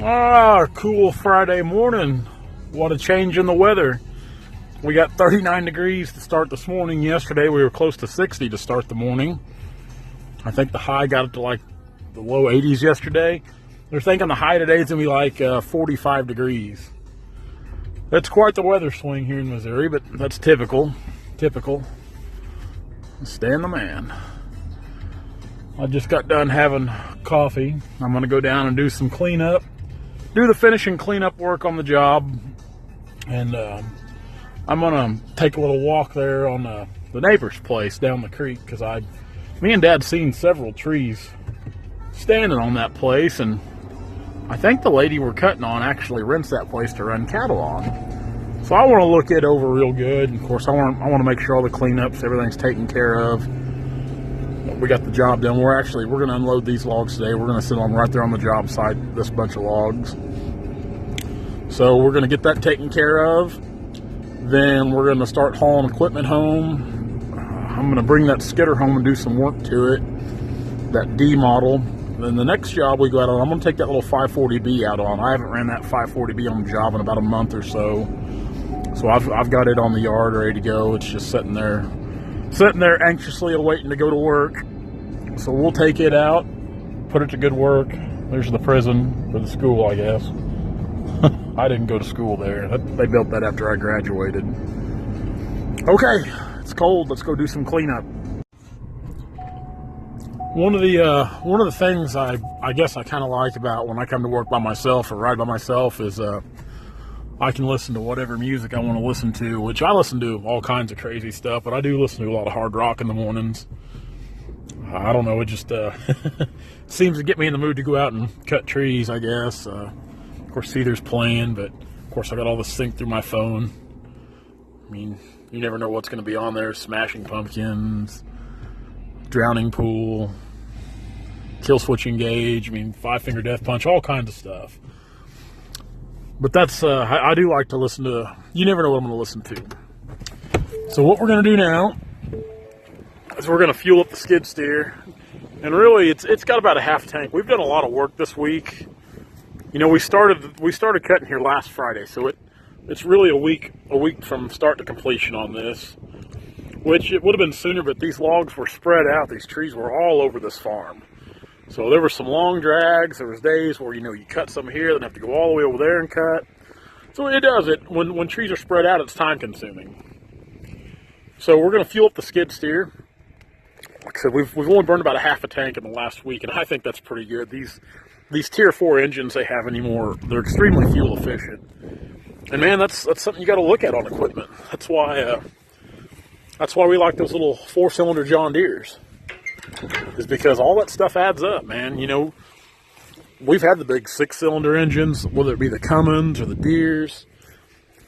Ah, cool Friday morning. What a change in the weather. We got 39 degrees to start this morning. Yesterday we were close to 60 to start the morning. I think the high got up to like the low 80s yesterday. They're thinking the high today is going to be like 45 degrees. That's quite the weather swing here in Missouri, but that's typical. Stan the man. I just got done having coffee. I'm going to go down and do some cleanup. Do the finishing cleanup work on the job. And I'm going to take a little walk there on the neighbor's place down the creek. Because me and Dad seen several trees standing on that place. And I think the lady we're cutting on actually rents that place to run cattle on. So I want to look it over real good. And of course, I want to make sure all the cleanups, everything's taken care of. We got the job done. We're going to unload these logs today. We're going to sit on right there on the job site, this bunch of logs. So we're going to get that taken care of. Then we're going to start hauling equipment home. I'm going to bring that skidder home and do some work to it, that D model. Then the next job we go out on, I'm going to take that little 540B out on. I haven't ran that 540B on the job in about a month or so. So I've got it on the yard ready to go. It's just sitting there anxiously awaiting to go to work. So we'll take it out, put it to good work. There's the prison, or the school, I guess. I didn't go to school there. They built that after I graduated. Okay, it's cold. Let's go do some cleanup. One of the things I guess I kind of like about when I come to work by myself or ride by myself is I can listen to whatever music I want to listen to, which I listen to all kinds of crazy stuff, but I do listen to a lot of hard rock in the mornings. I don't know, it just seems to get me in the mood to go out and cut trees, I guess. Of course, Cedar's playing, but of course I got all this synced through my phone. I mean, you never know what's going to be on there. Smashing Pumpkins, Drowning Pool, Killswitch Engage, I mean, Five Finger Death Punch, all kinds of stuff. But that's, I do like to listen to, you never know what I'm going to listen to. So what we're going to do now is we're going to fuel up the skid steer. And really, it's got about a half tank. We've done a lot of work this week. You know, we started cutting here last Friday, so it's really a week from start to completion on this. Which it would have been sooner, but these logs were spread out. These trees were all over this farm. So there were some long drags. There was days where, you know, you cut some here, then have to go all the way over there and cut. So it does it. When trees are spread out, it's time consuming. So we're going to fuel up the skid steer. Like I said, we've only burned about a half a tank in the last week, and I think that's pretty good. These Tier 4 engines they have anymore, they're extremely fuel efficient. And man, that's something you got to look at on equipment. That's why we like those little 4-cylinder John Deeres. Is because all that stuff adds up, man. You know, we've had the big 6-cylinder engines, whether it be the Cummins or the Deeres.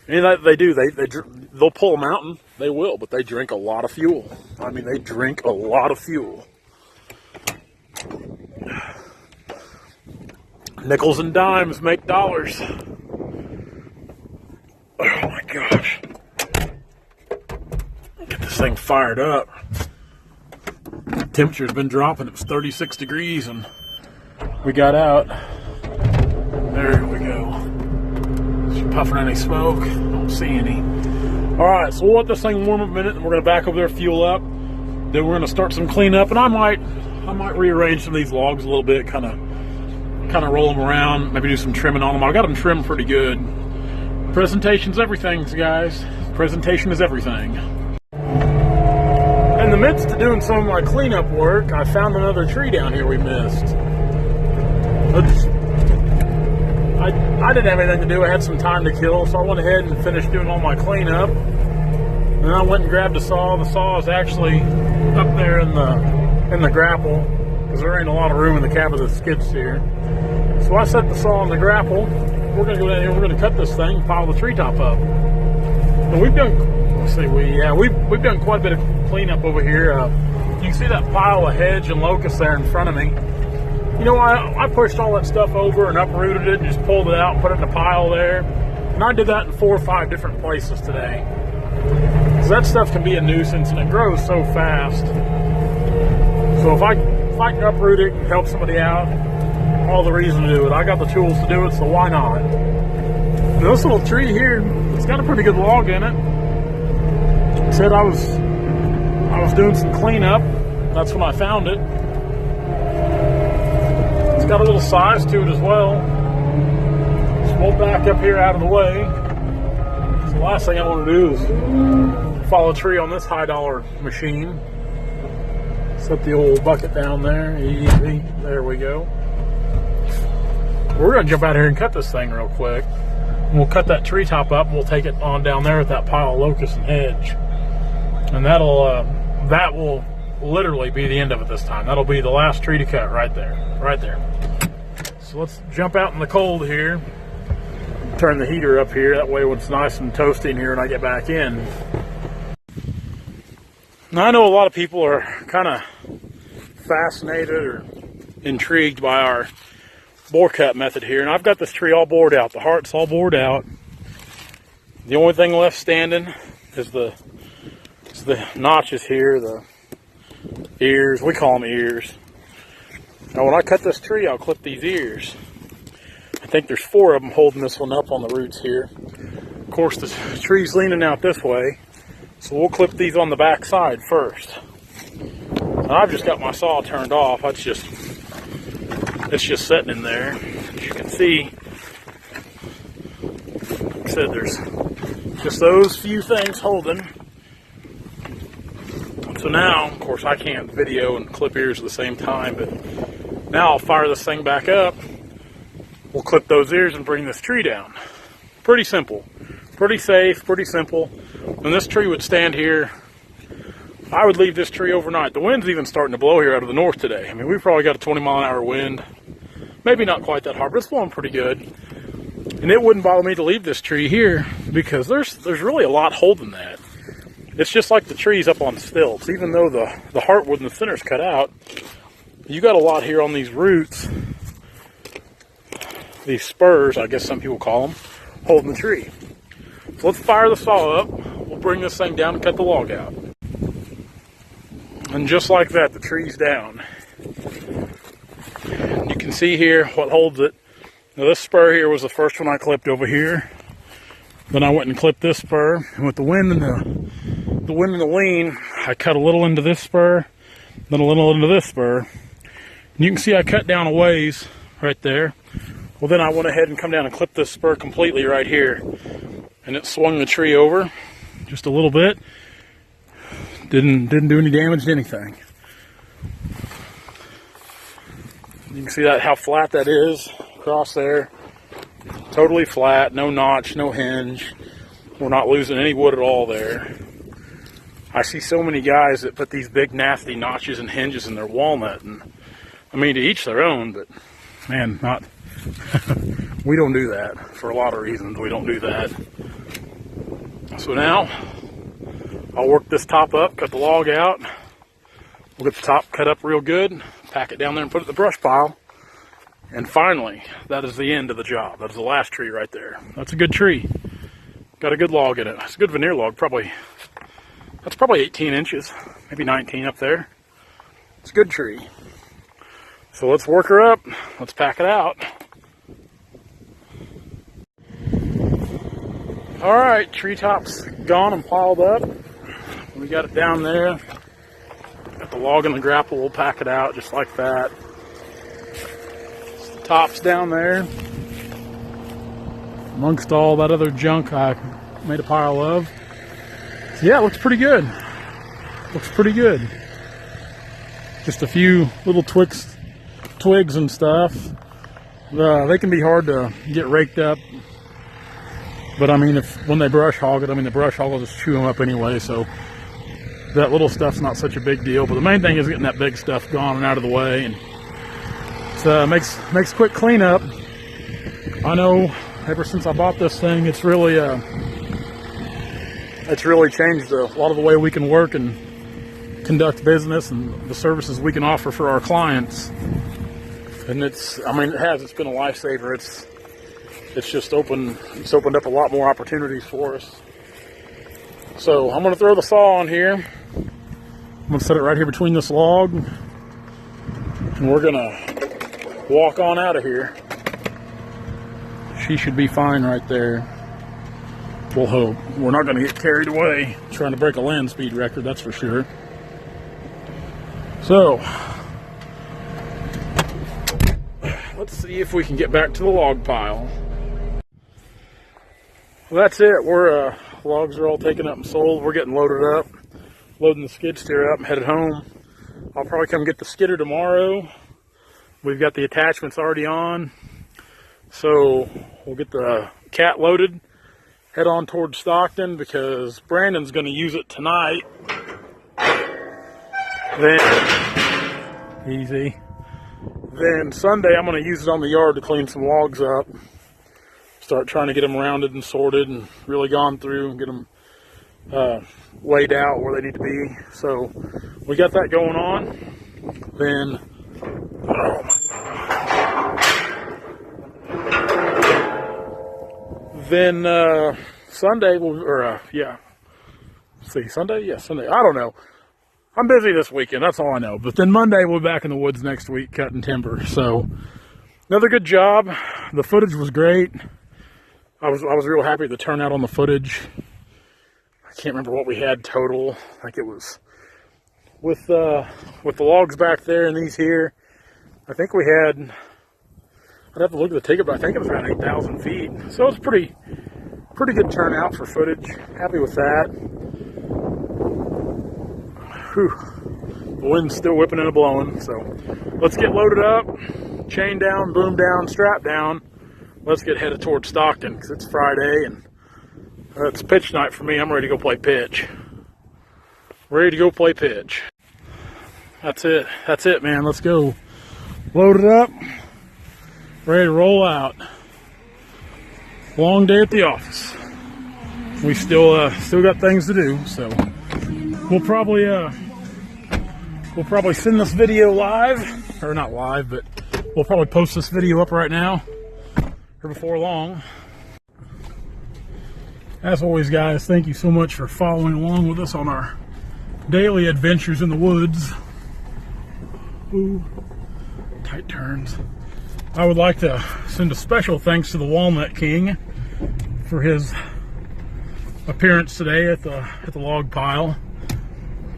And they do. They'll pull a mountain. They will, but they drink a lot of fuel. I mean, they drink a lot of fuel. Nickels and dimes make dollars. Oh my gosh. Get this thing fired up. Temperature's been dropping. It was 36 degrees and we got out. There we go. Is she puffing any smoke? Don't see any. Alright, so we'll let this thing warm a minute and we're going to back over there, fuel up. Then we're going to start some cleanup, and I might rearrange some of these logs a little bit, kind of roll them around, maybe do some trimming on them. I got them trimmed pretty good. Presentation's everything, guys. Presentation is everything. In the midst of doing some of my cleanup work, I found another tree down here we missed. I didn't have anything to do. I had some time to kill, so I went ahead and finished doing all my cleanup. Then I went and grabbed a saw. The saw is actually up there in the grapple, because there ain't a lot of room in the cab of the skid steer. So I set the saw on the grapple. We're going to go down here. We're going to cut this thing, pile the treetop up. And we've done quite a bit of cleanup over here. You can see that pile of hedge and locust there in front of me. You know, I pushed all that stuff over and uprooted it and just pulled it out and put it in a pile there. And I did that in 4 or 5 different places today. Because that stuff can be a nuisance and it grows so fast. So if I can uproot it and help somebody out, all the reason to do it. I got the tools to do it, so why not? This little tree here, it's got a pretty good log in it. Said I was doing some cleanup. That's when I found it. It's got a little size to it as well. So we'll back up here out of the way. So the last thing I want to do is follow a tree on this high dollar machine. Set the old bucket down there, easy. There we go. We're going to jump out here and cut this thing real quick. And we'll cut that tree top up and we'll take it on down there with that pile of locust and hedge. And that will literally be the end of it this time. That'll be the last tree to cut right there. Right there. So let's jump out in the cold here. Turn the heater up here. That way when it's nice and toasty in here and I get back in. Now I know a lot of people are kind of fascinated or intrigued by our bore cut method here, and I've got this tree all bored out. The heart's all bored out. The only thing left standing is the notches here, the ears. We call them ears. Now when I cut this tree, I'll clip these ears. I think there's 4 of them holding this one up on the roots here. Of course, the tree's leaning out this way, so we'll clip these on the back side first. And I've just got my saw turned off. It's just sitting in there. As you can see, like I said, there's just those few things holding. So now, of course, I can't video and clip ears at the same time, but now I'll fire this thing back up. We'll clip those ears and bring this tree down. Pretty simple, pretty safe, pretty simple. And this tree would stand here. I would leave this tree overnight. The wind's even starting to blow here out of the north today. I mean, we've probably got a 20-mile-an-hour wind. Maybe not quite that hard, but it's blowing pretty good. And it wouldn't bother me to leave this tree here because there's really a lot holding that. It's just like the trees up on stilts. Even though the heartwood in the center's cut out, you got a lot here on these roots. These spurs, I guess some people call them, holding the tree. So let's fire the saw up. We'll bring this thing down and cut the log out. And just like that, the tree's down. You can see here what holds it. Now this spur here was the first one I clipped over here. Then I went and clipped this spur, and with the wind and the lean, I cut a little into this spur, then a little into this spur. And you can see I cut down a ways right there. Well, then I went ahead and come down and clipped this spur completely right here, and it swung the tree over just a little bit. Didn't do any damage to anything. You can see that how flat that is across there. Totally flat, no notch, no hinge. We're not losing any wood at all there. I see so many guys that put these big nasty notches and hinges in their walnut, and I mean, to each their own, but man, not we don't do that for a lot of reasons. We don't do that. So now I'll work this top up, cut the log out. We'll get the top cut up real good, pack it down there and put it in the brush pile. And finally, that is the end of the job. That is the last tree right there. That's a good tree. Got a good log in it. It's a good veneer log, that's probably 18 inches, maybe 19 up there. It's a good tree. So let's work her up. Let's pack it out. All right, treetop's gone and piled up. We got it down there. Got the log in the grapple. We'll pack it out just like that. The top's down there. Amongst all that other junk I made a pile of. So yeah, it looks pretty good. Looks pretty good. Just a few little twigs and stuff. They can be hard to get raked up. But I mean, when they brush hog it, I mean, the brush hog will just chew them up anyway, so that little stuff's not such a big deal. But the main thing is getting that big stuff gone and out of the way, and it makes quick cleanup. I know ever since I bought this thing, it's really changed a lot of the way we can work and conduct business and the services we can offer for our clients. And it's been a lifesaver. It's just opened up a lot more opportunities for us. So I'm going to throw the saw on here. I'm going to set it right here between this log, and we're going to walk on out of here. She should be fine right there. We'll hope. We're not going to get carried away trying to break a land speed record, that's for sure. So, let's see if we can get back to the log pile. Well, that's it. We're logs are all taken up and sold. We're getting loaded up, loading the skid steer up, and headed home. I'll probably come get the skidder tomorrow. We've got the attachments already on, so we'll get the cat loaded, head on towards Stockton because Brandon's going to use it tonight. Then, easy. Then Sunday I'm going to use it on the yard to clean some logs up. Start trying to get them rounded and sorted and really gone through and get them laid out where they need to be. So we got that going on. Then, oh my God. Then Sunday, Sunday? Yeah, Sunday. I don't know. I'm busy this weekend, that's all I know. But then Monday we'll be back in the woods next week cutting timber. So another good job. The footage was great. I was real happy with the turnout on the footage. I can't remember what we had total. Like it was with the logs back there and these here. I think we had, I'd have to look at the ticket, but I think it was around 8,000 feet. So it was pretty good turnout for footage. Happy with that. Whew. The wind's still whipping and blowing. So let's get loaded up, chain down, boom down, strap down. Let's get headed towards Stockton because it's Friday and it's pitch night for me. I'm ready to go play pitch. Ready to go play pitch. That's it. That's it, man. Let's go. Load it up. Ready to roll out. Long day at the office. We still got things to do, so we'll probably send this video live, or not live, but we'll probably post this video up right now or before long. As always, guys, thank you so much for following along with us on our daily adventures in the woods. Ooh, tight turns. I would like to send a special thanks to the Walnut King for his appearance today at the log pile.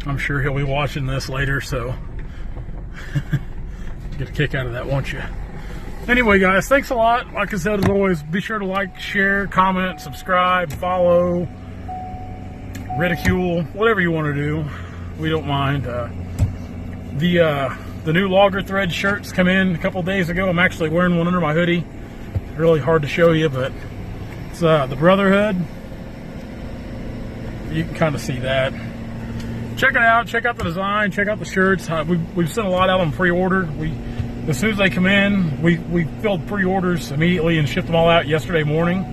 I'm sure he'll be watching this later, so get a kick out of that, won't you? Anyway, guys, thanks a lot. Like I said, as always, be sure to like, share, comment, subscribe, follow, ridicule, whatever you want to do. We don't mind. The new Logger Thread shirts come in a couple days ago. I'm actually wearing one under my hoodie. Really hard to show you, but it's the Brotherhood. You can kind of see that. Check it out. Check out the design. Check out the shirts. We've sent a lot out on pre-order. As soon as they come in, we filled pre-orders immediately and shipped them all out yesterday morning.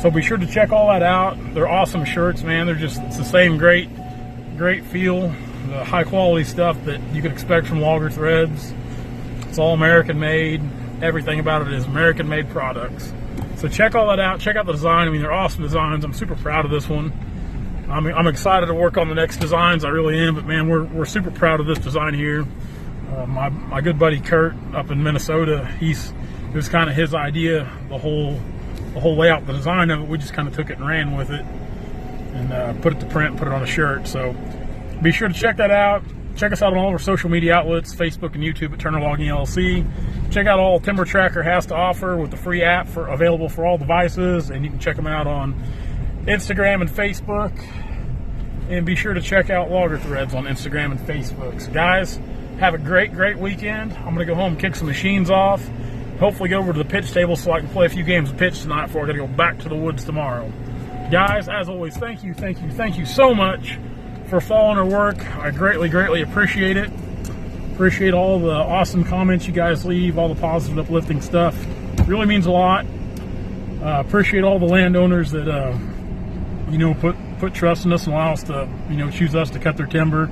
So be sure to check all that out. They're awesome shirts, man. It's the same great feel, the high quality stuff that you could expect from Logger Threads. It's all American made. Everything about it is American made products. So check all that out. Check out the design. I mean, they're awesome designs. I'm super proud of this one. I'm excited to work on the next designs. I really am. But man, we're super proud of this design here. My good buddy Kurt up in Minnesota, it was kind of his idea, the whole layout, the design of it. We just kind of took it and ran with it and put it to print, put it on a shirt. So be sure to check that out. Check us out on all our social media outlets, Facebook and YouTube at Turner Logging LLC. Check out all Timber Tracker has to offer with the free app available for all devices, and you can check them out on Instagram and Facebook. And be sure to check out Logger Threads on Instagram and Facebook. So guys, have a great weekend. I'm going to go home, kick some machines off, hopefully go over to the pitch table so I can play a few games of pitch tonight before I got to go back to the woods tomorrow. Guys, as always, thank you so much for following our work. I greatly appreciate it. Appreciate all the awesome comments you guys leave, all the positive, uplifting stuff. It really means a lot. Appreciate all the landowners that put trust in us and allow us to choose us to cut their timber.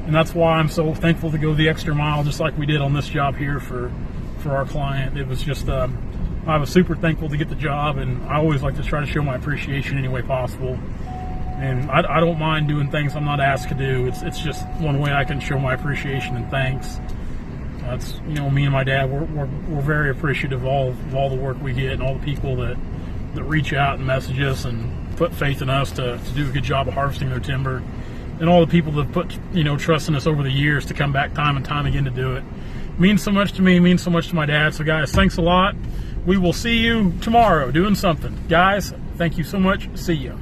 And that's why I'm so thankful to go the extra mile, just like we did on this job here for our client. It was just, I was super thankful to get the job, and I always like to try to show my appreciation any way possible. And I don't mind doing things I'm not asked to do. It's just one way I can show my appreciation and thanks. That's, you know, me and my dad, we're very appreciative of all the work we get and all the people that reach out and message us and put faith in us to do a good job of harvesting their timber, and all the people that put, you know, trust in us over the years to come back time and time again to do it. Means so much to me, means so much to my dad. So guys, thanks a lot. We will see you tomorrow doing something. Guys, thank you so much. See you.